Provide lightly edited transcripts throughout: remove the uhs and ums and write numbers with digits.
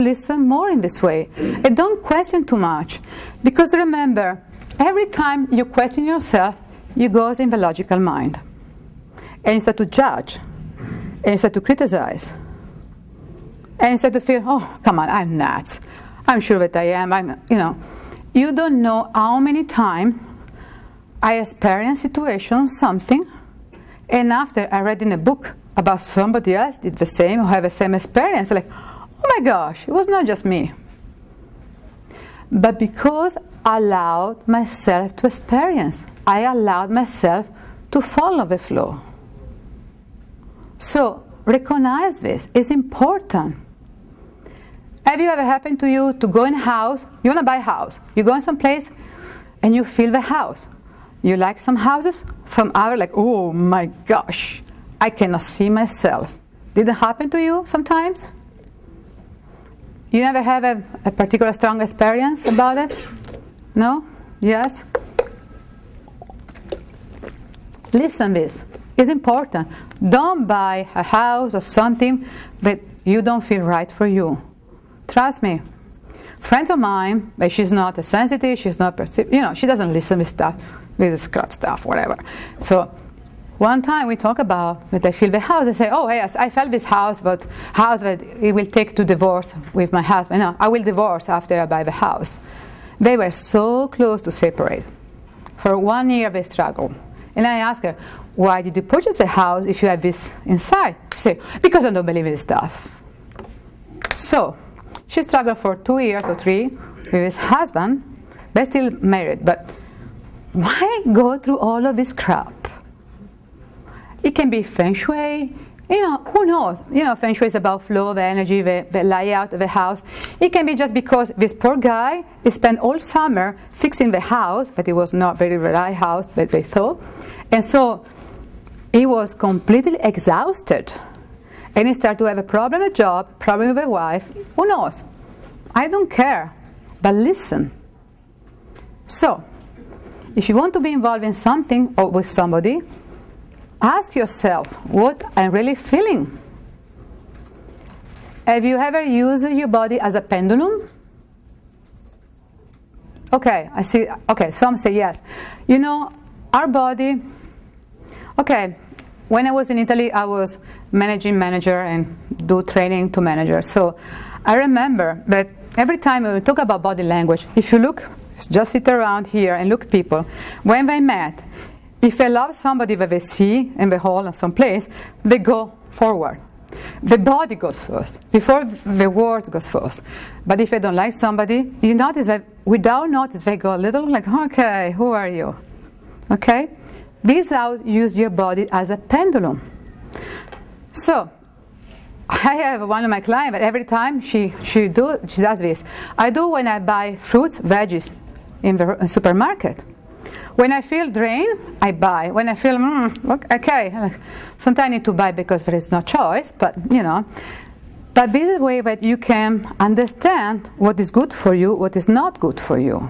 listen more in this way. And don't question too much. Because remember, every time you question yourself, you go in the logical mind. And you start to judge. And you start to criticize. And you start to feel, oh, come on, I'm nuts. I'm sure that I am. You don't know how many times I experience situations, something, and after I read in a book about somebody else did the same or have the same experience, like, oh my gosh, it was not just me. But because I allowed myself to experience, I allowed myself to follow the flow. So recognize this. It's important. Have you ever happened to you to go in a house, you want to buy a house, you go in some place and you feel the house. You like some houses, some other like, oh my gosh, I cannot see myself. Did it happen to you sometimes? You never have a particular strong experience about it? No? Yes? Listen this. It's important. Don't buy a house or something that you don't feel right for you. Trust me. Friends of mine, but she's not as sensitive, she's not she doesn't listen with stuff, with the scrap stuff, whatever. So one time we talk about that I feel the house. I say, oh yes, I felt this house that it will take to divorce with my husband. No, I will divorce after I buy the house. They were so close to separate. For 1 year they struggled. And I asked her, why did you purchase the house if you have this inside? She said, because I don't believe in this stuff. So she struggled for 2 years or 3 with his husband. They're still married, but why go through all of this crap? It can be feng shui, who knows? Feng shui is about flow of energy, the layout of the house. It can be just because this poor guy, he spent all summer fixing the house, but it was not very right house, that they thought. And so he was completely exhausted. And he started to have a problem with a job, problem with a wife. Who knows? I don't care. But listen. So, if you want to be involved in something or with somebody, ask yourself what I'm really feeling. Have you ever used your body as a pendulum? Okay, I see. Okay, some say yes. Our body. Okay, when I was in Italy, I was managing manager and do training to managers. So I remember that every time we talk about body language, if you look, just sit around here and look at people. When they met, if they love somebody that they see in the hall or someplace, they go forward. The body goes first, before the words goes first. But if they don't like somebody, you notice that without notice, they go a little like, okay, who are you? Okay? This is how you use your body as a pendulum. So, I have one of my clients, but every time she does this. I do when I buy fruits, veggies in the supermarket. When I feel drained, I buy. When I feel, okay, sometimes I need to buy because there is no choice, but But this is a way that you can understand what is good for you, what is not good for you.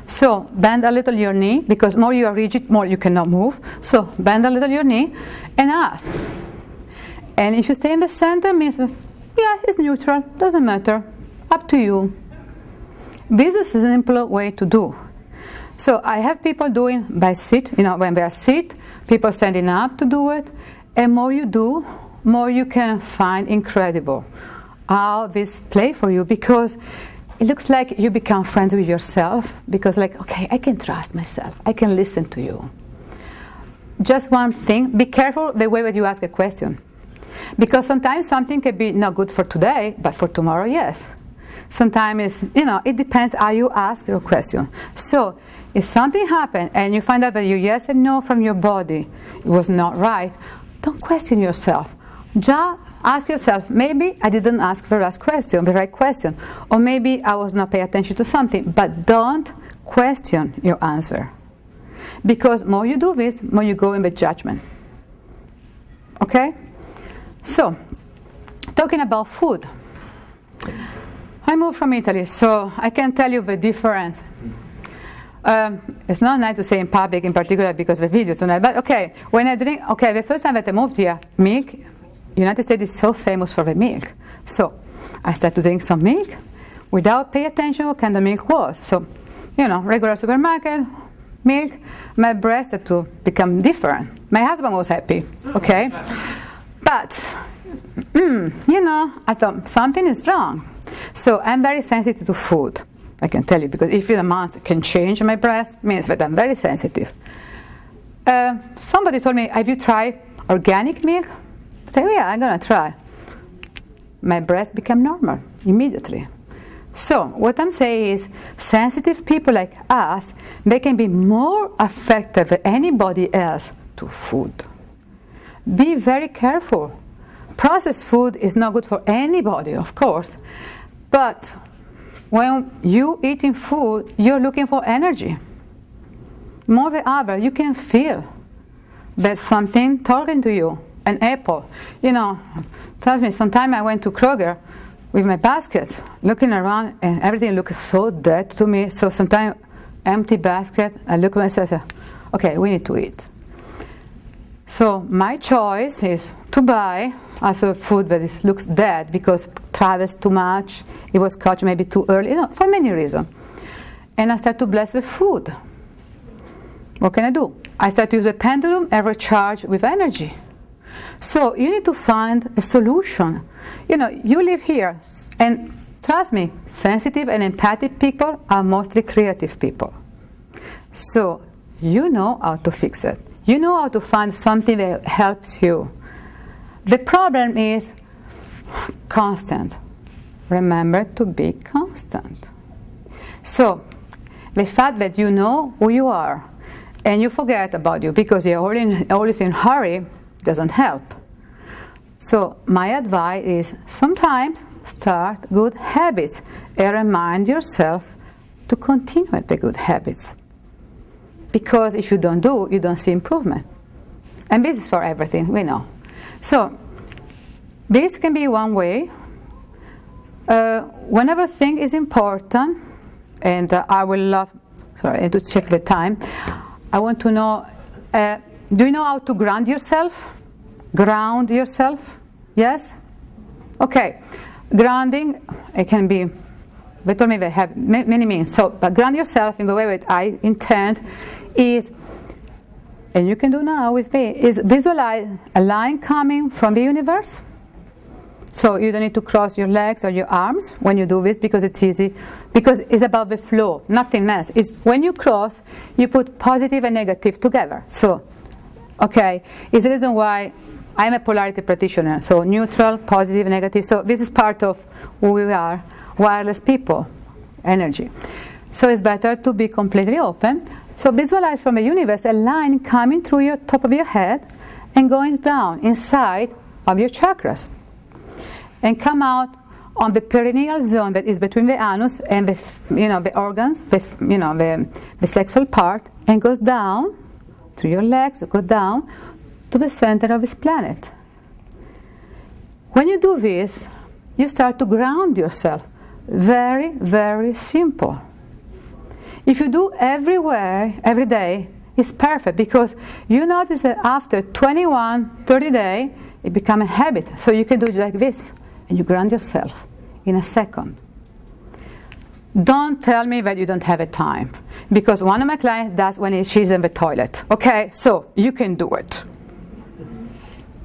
So bend a little your knee, because more you are rigid, more you cannot move. So bend a little your knee and ask. And if you stay in the center, means, yeah, it's neutral, doesn't matter, up to you. This is a simple way to do. So I have people doing by sit, when they are sit, people standing up to do it. And more you do, more you can find incredible how this play for you, because it looks like you become friends with yourself, because okay, I can trust myself, I can listen to you. Just one thing, be careful the way that you ask a question. Because sometimes something can be not good for today, but for tomorrow, yes. Sometimes, it depends how you ask your question. So, if something happened and you find out that your yes and no from your body was not right, don't question yourself. Just ask yourself, maybe I didn't ask the right question, or maybe I was not paying attention to something, but don't question your answer. Because more you do this, more you go in the judgment. Okay? So, talking about food. I moved from Italy, so I can tell you the difference. It's not nice to say in public in particular because the video tonight, but okay, when I drink, the first time that I moved here, milk, United States is so famous for the milk. So I started to drink some milk without paying attention what kind of milk was. So, regular supermarket milk, my breast had to become different. My husband was happy, okay? But, I thought something is wrong. So I'm very sensitive to food, I can tell you, because if in a month can change my breast, means that I'm very sensitive. Somebody told me, have you tried organic milk? I said, yeah, I'm going to try. My breast became normal immediately. So what I'm saying is, sensitive people like us, they can be more affected than anybody else to food. Be very careful. Processed food is not good for anybody, of course, but when you eating food, you're looking for energy. More than ever, you can feel there's something talking to you. An apple, trust me, sometimes I went to Kroger with my basket, looking around, and everything looks so dead to me. So sometimes, empty basket, I look at myself and say, okay, we need to eat. So my choice is to buy also food that looks dead because travels too much, it was caught maybe too early, for many reasons. And I start to bless with food. What can I do? I start to use a pendulum and recharge with energy. So you need to find a solution. You live here, and trust me, sensitive and empathic people are mostly creative people. So you know how to fix it. You know how to find something that helps you. The problem is constant. Remember to be constant. So the fact that you know who you are and you forget about you because you're always in a hurry doesn't help. So my advice is sometimes start good habits and remind yourself to continue with the good habits. Because if you don't see improvement. And this is for everything, we know. So this can be one way. Whenever thing is important, and I will love, sorry, to check the time. I want to know, do you know how to ground yourself? Ground yourself? Yes? Okay. Grounding, it can be, they told me they have many means. So, but ground yourself in the way that I intend is, and you can do now with me, is visualize a line coming from the universe. So you don't need to cross your legs or your arms when you do this because it's easy, because it's about the flow, nothing else. It's when you cross, you put positive and negative together. So, okay, it's the reason why I'm a polarity practitioner. So neutral, positive, negative. So this is part of who we are, wireless people, energy. So it's better to be completely open. So visualize from the universe a line coming through your top of your head and going down inside of your chakras. And come out on the perineal zone that is between the anus and the organs, the sexual part, and goes down through your legs, go down to the center of this planet. When you do this, you start to ground yourself. Very, very simple. If you do everywhere, every day, it's perfect because you notice that after 21, 30 days, it becomes a habit. So you can do it like this. And you ground yourself in a second. Don't tell me that you don't have a time, because one of my clients does when she's in the toilet. Okay, so you can do it.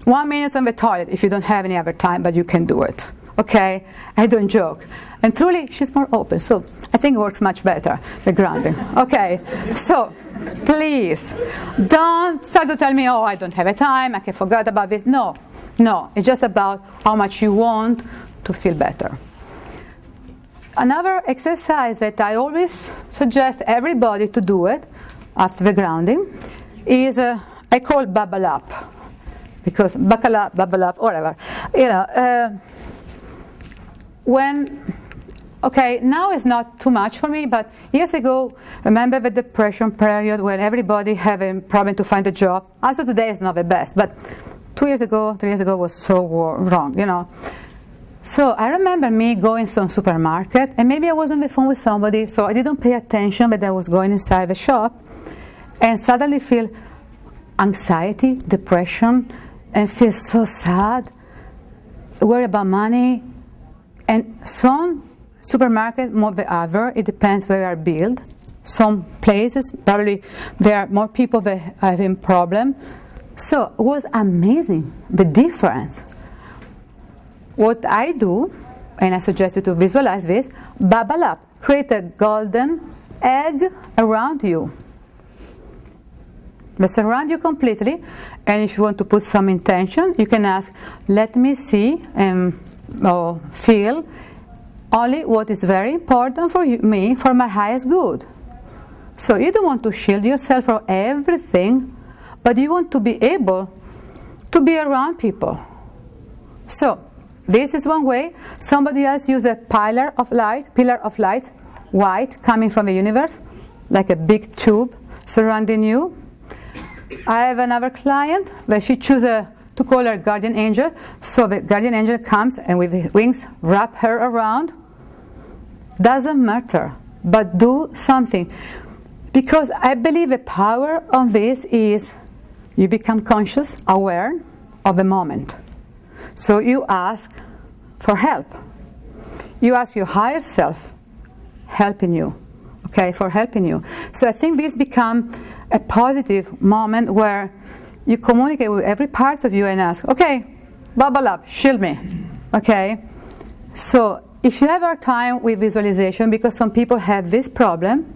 1 minute on the toilet if you don't have any other time, but you can do it. Okay, I don't joke. And truly, she's more open, so I think it works much better, the grounding. Okay, so please, don't start to tell me, oh, I don't have a time, I can forget about this. No, it's just about how much you want to feel better. Another exercise that I always suggest everybody to do it after the grounding is I call bubble up, because buckle up, bubble up, whatever. Now it's not too much for me, but years ago, remember the depression period when everybody had a problem to find a job. Also today is not the best, but 3 years ago was so wrong, So I remember me going to some supermarket, and maybe I was on the phone with somebody, so I didn't pay attention, but I was going inside the shop, and suddenly feel anxiety, depression, and feel so sad, worry about money, And some supermarkets more than other, it depends where they are built. Some places, probably there are more people that are having problems. So it was amazing, the difference. What I do, and I suggest you to visualize this, bubble up, create a golden egg around you. They surround you completely, and if you want to put some intention, you can ask, let me see or feel only what is very important for me, for my highest good. So you don't want to shield yourself from everything, but you want to be able to be around people. So this is one way. Somebody else uses a pillar of light, white, coming from the universe, like a big tube surrounding you. I have another client where she chooses to call her guardian angel. So the guardian angel comes and with his wings wrap her around. Doesn't matter, but do something. Because I believe the power of this is you become conscious, aware of the moment. So you ask for help. You ask your higher self helping you, okay, for helping you. So I think this becomes a positive moment where you communicate with every part of you and ask, okay, bubble up, shield me, okay? So if you have a time with visualization, because some people have this problem,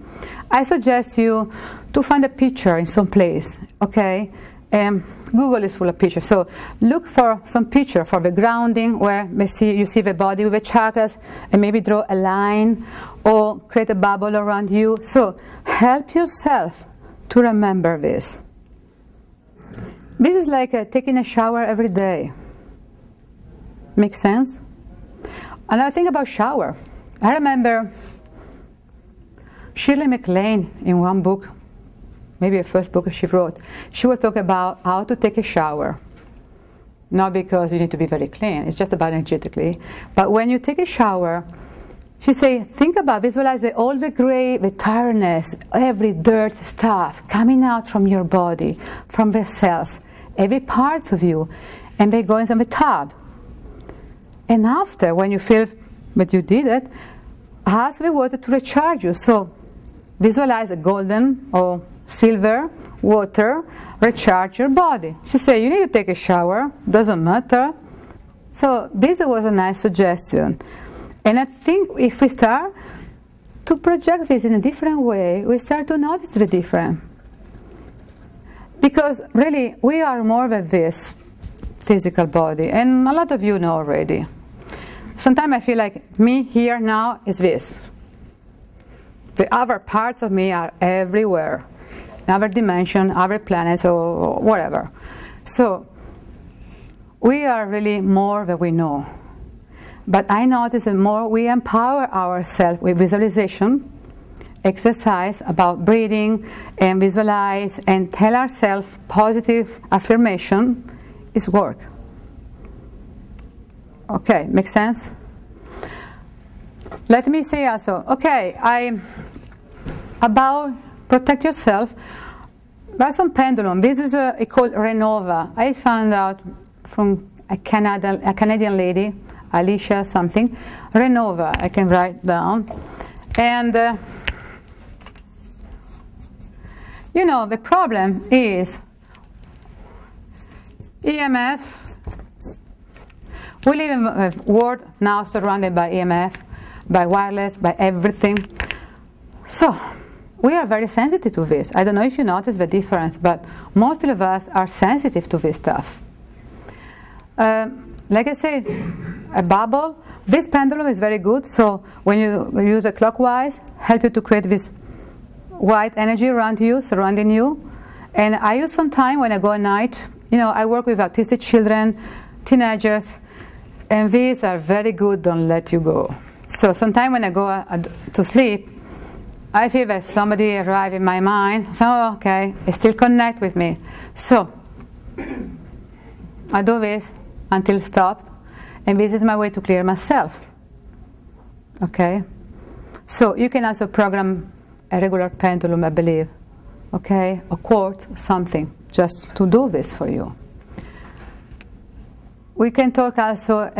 I suggest you to find a picture in some place, okay? Google is full of pictures. So look for some picture for the grounding where you see the body with the chakras, and maybe draw a line or create a bubble around you. So help yourself to remember this. This is like taking a shower every day. Make sense? Another thing about shower. I remember Shirley MacLaine in one book, maybe the first book she wrote, she would talk about how to take a shower. Not because you need to be very clean, it's just about energetically. But when you take a shower, she said, think about, visualize all the gray, the tiredness, every dirt stuff coming out from your body, from the cells, every part of you, and they go into the tub. And after, when you feel that you did it, ask the water to recharge you. So visualize a golden or silver water recharge your body. She said, you need to take a shower, doesn't matter. So this was a nice suggestion. And I think if we start to project this in a different way, we start to notice the difference. Because really, we are more than this physical body, and a lot of you know already. Sometimes I feel like me here now is this. The other parts of me are everywhere, other dimension, other planets, or whatever. So we are really more than we know. But I notice the more we empower ourselves with visualization, exercise about breathing and visualize and tell ourselves positive affirmation, is work. Okay, makes sense? Let me say also, okay, about protect yourself, there's some pendulum. This is called Renova. I found out from a Canadian lady, Alicia something. Renova, I can write down. And you know, the problem is EMF. We live in a world now surrounded by EMF, by wireless, by everything. So we are very sensitive to this. I don't know if you notice the difference, but most of us are sensitive to this stuff. Like I said, a bubble. This pendulum is very good. So when you use it clockwise, help you to create this white energy around you, surrounding you. And I use some time when I go at night. You know, I work with autistic children, teenagers, and these are very good. Don't let you go. So sometimes when I go to sleep, I feel that somebody arrived in my mind. So okay, they still connect with me. So I do this until stopped, and this is my way to clear myself. Okay, so you can also program a regular pendulum, I believe. Okay, a quartz, something, just to do this for you. We can talk also